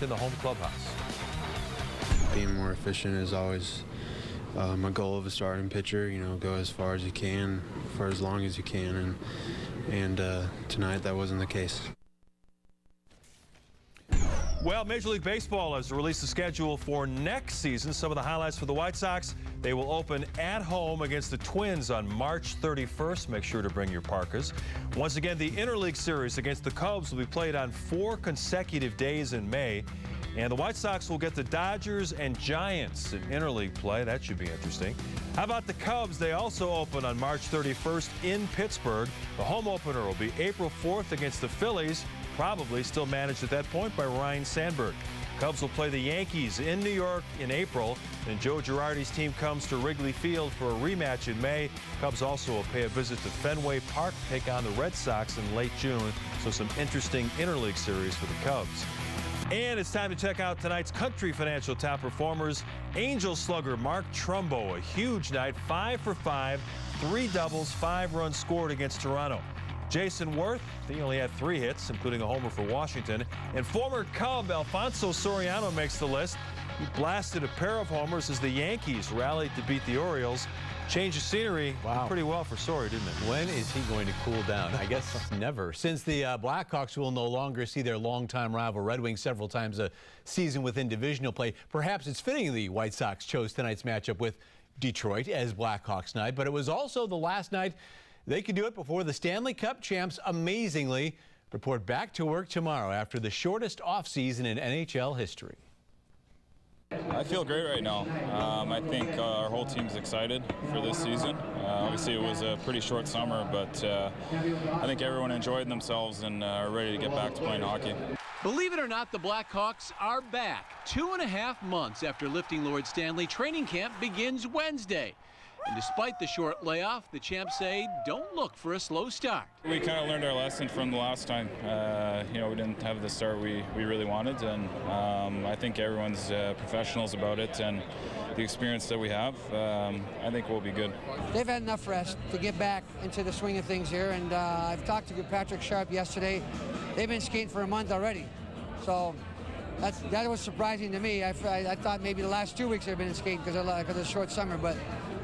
in the home clubhouse. Being more efficient is always a goal of a starting pitcher. You know, go as far as you can, for as long as you can, and tonight that wasn't the case. Well, Major League Baseball has released the schedule for next season. Some of the highlights for the White Sox: they will open at home against the Twins on March 31st. Make sure to bring your parkas. Once again, the Interleague Series against the Cubs will be played on 4 consecutive days in May. And the White Sox will get the Dodgers and Giants in interleague play. That should be interesting. How about the Cubs? They also open on March 31st in Pittsburgh. The home opener will be April 4th against the Phillies, probably still managed at that point by Ryan Sandberg. Cubs will play the Yankees in New York in April. And Joe Girardi's team comes to Wrigley Field for a rematch in May. Cubs also will pay a visit to Fenway Park to take on the Red Sox in late June. So some interesting interleague series for the Cubs. And it's time to check out tonight's Country Financial top performers. Angels slugger Mark Trumbo, a huge night, 5 for 5, 3 doubles, 5 runs scored against Toronto. Jason Worth, he only had 3 hits, including a homer for Washington. And former Cub Alfonso Soriano makes the list. He blasted a pair of homers as the Yankees rallied to beat the Orioles. Change of scenery. Wow. Pretty well for Sori, didn't it? When is he going to cool down? I guess never. Since the Blackhawks will no longer see their longtime rival Red Wings several times a season within divisional play, perhaps it's fitting the White Sox chose tonight's matchup with Detroit as Blackhawks night, but it was also the last night they could do it before the Stanley Cup champs amazingly report back to work tomorrow after the shortest offseason in NHL history. I feel great right now. I think our whole team's excited for this season. Obviously, it was a pretty short summer, but I think everyone enjoyed themselves and are ready to get back to playing hockey. Believe it or not, the Blackhawks are back. 2.5 months after lifting Lord Stanley, training camp begins Wednesday. And despite the short layoff, the champs say don't look for a slow start. We kind of learned our lesson from the last time. You know, we didn't have the start we really wanted, and I think everyone's professionals about it, and the experience that we have, I think we'll be good. They've had enough rest to get back into the swing of things here, and I've talked to Patrick Sharp yesterday. They've been skating for a month already, so that was surprising to me. I thought maybe the last 2 weeks they've been skating because of the short summer, but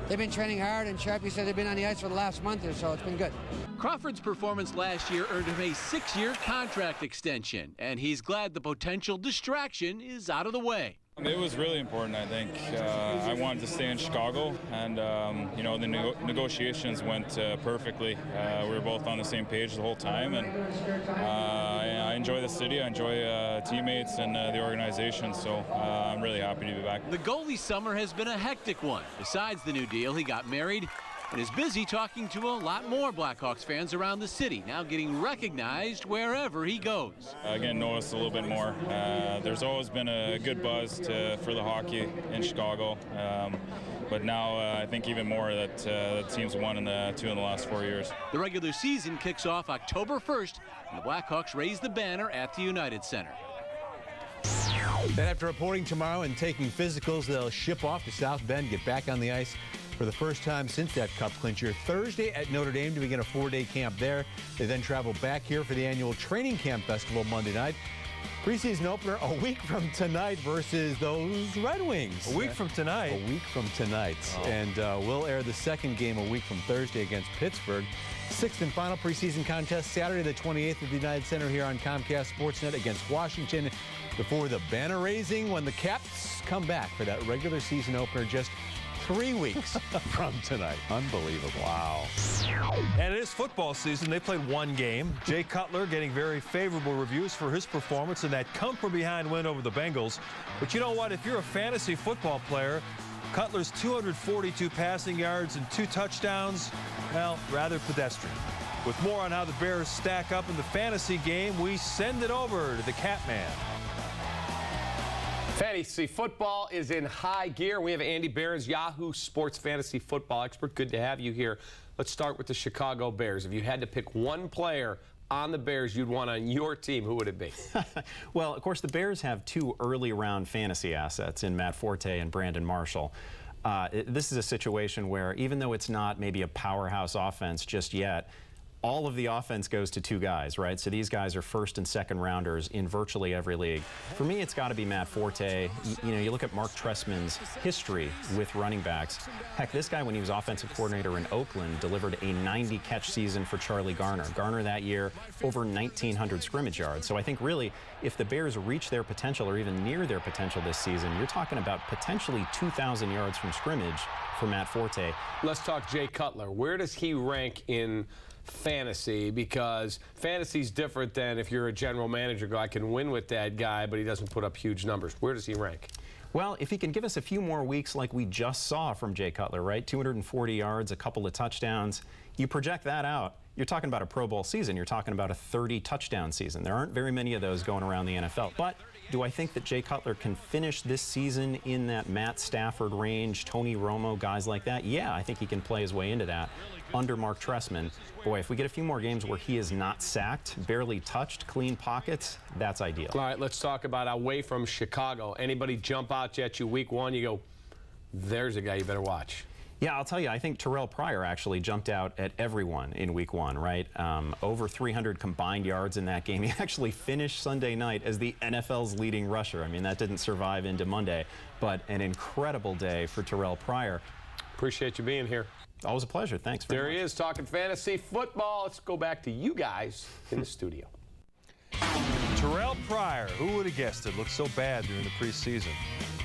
they've been training hard, and Sharpie said they've been on the ice for the last month or so. It's been good. Crawford's performance last year earned him a 6-year contract extension, and he's glad the potential distraction is out of the way. It was really important, I think. I wanted to stay in Chicago, and you know, the negotiations went perfectly. We were both on the same page the whole time, and I enjoy the city, I enjoy teammates and the organization, so I'm really happy to be back. The goalie summer has been a hectic one. Besides the new deal, he got married and is busy talking to a lot more Blackhawks fans around the city, now getting recognized wherever he goes. Again, noticed a little bit more. There's always been a good buzz for the hockey in Chicago, but now I think even more that the team's won in the 2 in the last 4 years. The regular season kicks off October 1st, and the Blackhawks raise the banner at the United Center. Then after reporting tomorrow and taking physicals, they'll ship off to South Bend, get back on the ice for the first time since that cup clincher Thursday at Notre Dame to begin a 4-day camp there. They then travel back here for the annual training camp festival Monday night. Preseason opener a week from tonight versus those Red Wings. A week from tonight? A week from tonight. Oh. And we'll air the second game a week from Thursday against Pittsburgh. 6th and final preseason contest Saturday the 28th at the United Center here on Comcast Sportsnet against Washington before the banner raising when the Caps come back for that regular season opener just 3 weeks from tonight. Unbelievable. Wow. And it is football season. They played 1 game. Jay Cutler getting very favorable reviews for his performance in that come-from-behind win over the Bengals. But you know what? If you're a fantasy football player, Cutler's 242 passing yards and 2 touchdowns, well, rather pedestrian. With more on how the Bears stack up in the fantasy game, we send it over to the Catman. Fantasy football is in high gear. We have Andy Behrens, Yahoo Sports fantasy football expert. Good to have you here. Let's start with the Chicago Bears. If you had to pick one player on the Bears you'd want on your team, who would it be? Well, of course, the Bears have 2 early-round fantasy assets in Matt Forte and Brandon Marshall. This is a situation where, even though it's not maybe a powerhouse offense just yet, all of the offense goes to two guys, right? So these guys are first and second rounders in virtually every league. For me, it's got to be Matt Forte. You know, you look at Mark Trestman's history with running backs. Heck, this guy, when he was offensive coordinator in Oakland, delivered a 90-catch season for Charlie Garner. Garner that year, over 1,900 scrimmage yards. So I think really, if the Bears reach their potential or even near their potential this season, you're talking about potentially 2,000 yards from scrimmage for Matt Forte. Let's talk Jay Cutler. Where does he rank in fantasy? Because fantasy's different than if you're a general manager, go, I can win with that guy, but he doesn't put up huge numbers. Where does he rank? Well, if he can give us a few more weeks like we just saw from Jay Cutler, right? 240 yards, a couple of touchdowns. You project that out, you're talking about a Pro Bowl season. You're talking about a 30-touchdown season. There aren't very many of those going around the NFL. But do I think that Jay Cutler can finish this season in that Matt Stafford range, Tony Romo, guys like that? Yeah, I think he can play his way into that under Mark Trestman. Boy, if we get a few more games where he is not sacked, barely touched, clean pockets, that's ideal. All right, let's talk about away from Chicago. Anybody jump out at you week one, you go, there's a guy you better watch. Yeah, I'll tell you, I think Terrell Pryor actually jumped out at everyone in week one, right? Over 300 combined yards in that game. He actually finished Sunday night as the NFL's leading rusher. I mean, that didn't survive into Monday, but an incredible day for Terrell Pryor. Appreciate you being here. Always a pleasure. Thanks very much. There he is, talking fantasy football. Let's go back to you guys in the studio. Terrell Pryor, who would have guessed it, looked so bad during the preseason.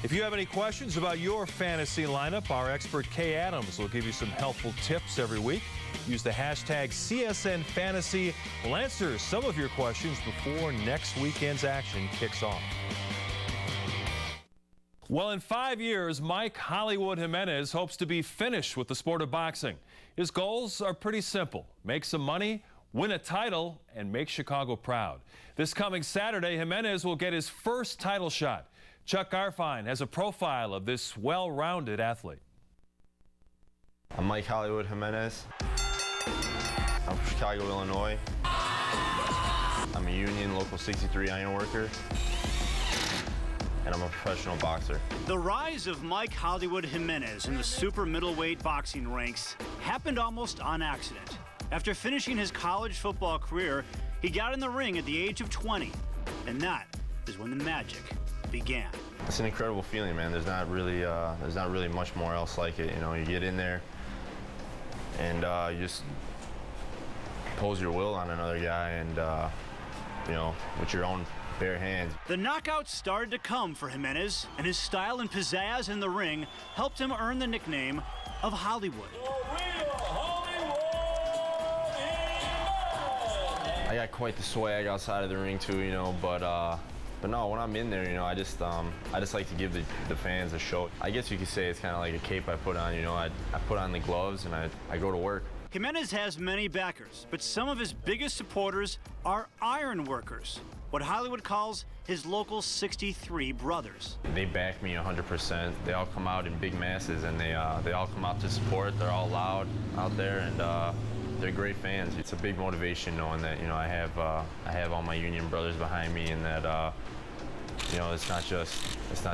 If you have any questions about your fantasy lineup, our expert Kay Adams will give you some helpful tips every week. Use the hashtag CSN Fantasy. We'll answer some of your questions before next weekend's action kicks off. Well, in 5 years, Mike Hollywood Jimenez hopes to be finished with the sport of boxing. His goals are pretty simple: make some money, win a title, and make Chicago proud. This coming Saturday, Jimenez will get his first title shot. Chuck Garfien has a profile of this well-rounded athlete. I'm Mike Hollywood Jimenez. I'm from Chicago, Illinois. I'm a union local 63 iron worker, and I'm a professional boxer. The rise of Mike Hollywood Jimenez in the super middleweight boxing ranks happened almost on accident. After finishing his college football career, he got in the ring at the age of 20, and that is when the magic began. It's an incredible feeling, man. There's not really much more else like it. You know, you get in there and you just impose your will on another guy, and you know, with your own bare hands. The knockouts started to come for Jimenez, and his style and pizzazz in the ring helped him earn the nickname of Hollywood. I got quite the swag outside of the ring too, you know, but no, when I'm in there, you know, I just like to give the fans a show. I guess you could say it's kind of like a cape I put on, you know. I put on the gloves and I go to work. Jimenez has many backers, but some of his biggest supporters are iron workers, what Hollywood calls his local 63 brothers. They back me 100%. They all come out in big masses, and they all come out to support. They're all loud out there, and they're great fans. It's a big motivation knowing that, you know, I have all my union brothers behind me, and that you know, it's not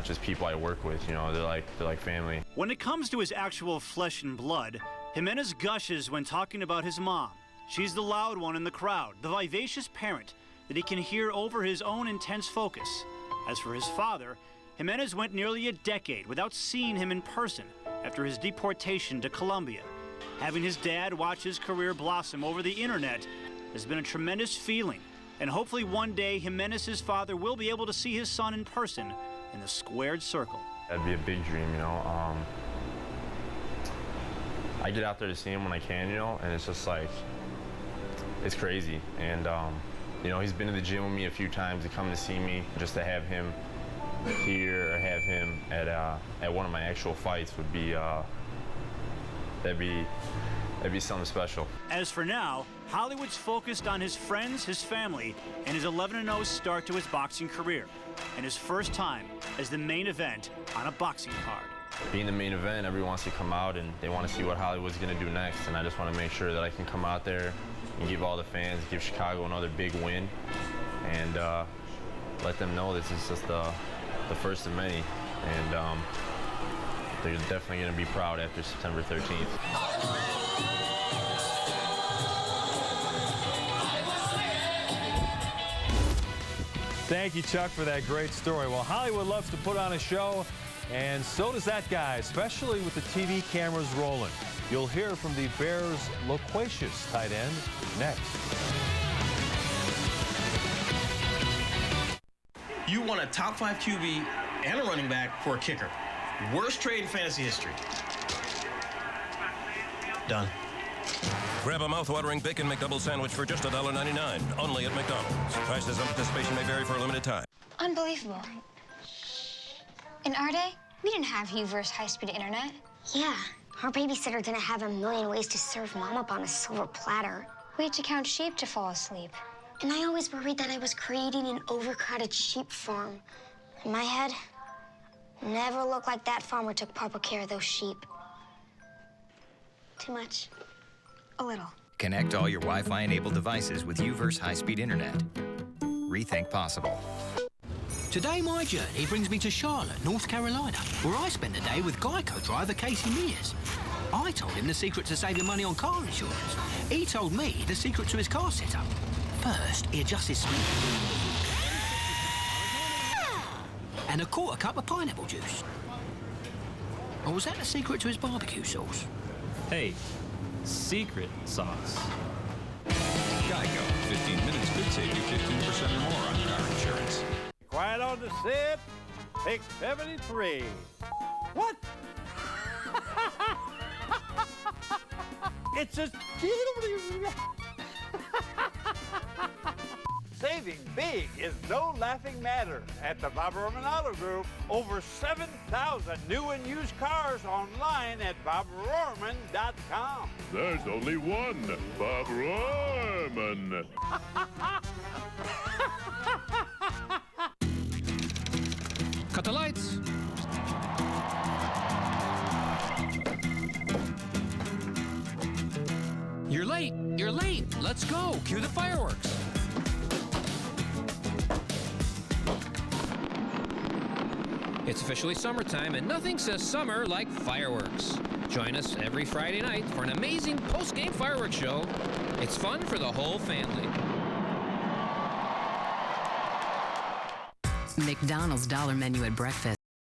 just people I work with. You know, they're like family. When it comes to his actual flesh and blood, Jimenez gushes when talking about his mom. She's the loud one in the crowd, the vivacious parent that he can hear over his own intense focus. As for his father, Jimenez went nearly a decade without seeing him in person after his deportation to Colombia. Having his dad watch his career blossom over the internet has been a tremendous feeling, and hopefully one day Jimenez's father will be able to see his son in person in the squared circle. That'd be a big dream, you know. I get out there to see him when I can, you know, and it's just like, it's crazy. And you know, he's been to the gym with me a few times to come to see me. Just to have him here or have him at one of my actual fights would be that'd be something special. As for now, Hollywood's focused on his friends, his family, and his 11-0 start to his boxing career, and his first time as the main event on a boxing card. Being the main event, everyone wants to come out and they want to see what Hollywood's going to do next, and I just want to make sure that I can come out there and give all the fans, give Chicago another big win, and let them know this is just the first of many, and they're definitely going to be proud after September 13th. Thank you, Chuck, for that great story. Well, Hollywood loves to put on a show, and so does that guy, especially with the TV cameras rolling. You'll hear from the Bears' loquacious tight end next. You want a top 5 QB and a running back for a kicker. Worst trade in fantasy history. Done. Grab a mouth-watering Bacon McDouble sandwich for just $1.99, only at McDonald's. Prices and participation may vary for a limited time. Unbelievable. In our day, we didn't have Uverse high-speed internet. Yeah, our babysitter didn't have a million ways to serve Mom up on a silver platter. We had to count sheep to fall asleep. And I always worried that I was creating an overcrowded sheep farm. In my head, never looked like that farmer took proper care of those sheep. Too much. A little. Connect all your Wi-Fi-enabled devices with Uverse high-speed internet. Rethink possible. Today, my journey brings me to Charlotte, North Carolina, where I spent the day with Geico driver Casey Mears. I told him the secret to saving money on car insurance. He told me the secret to his car setup. First, he adjusts his speed. And a quarter cup of pineapple juice. Or was that the secret to his barbecue sauce? Hey, secret sauce. Geico. 15 minutes could save you 15% or more on car insurance. Quiet on the set. Pick 73. What? It's a... Saving big is no laughing matter. At the Bob Roman Auto Group, over 7,000 new and used cars online at bobrorman.com. There's only one Bob Roman. Cut the lights. You're late. You're late. Let's go. Cue the fireworks. It's officially summertime, and nothing says summer like fireworks. Join us every Friday night for an amazing post-game fireworks show. It's fun for the whole family. McDonald's dollar menu at breakfast.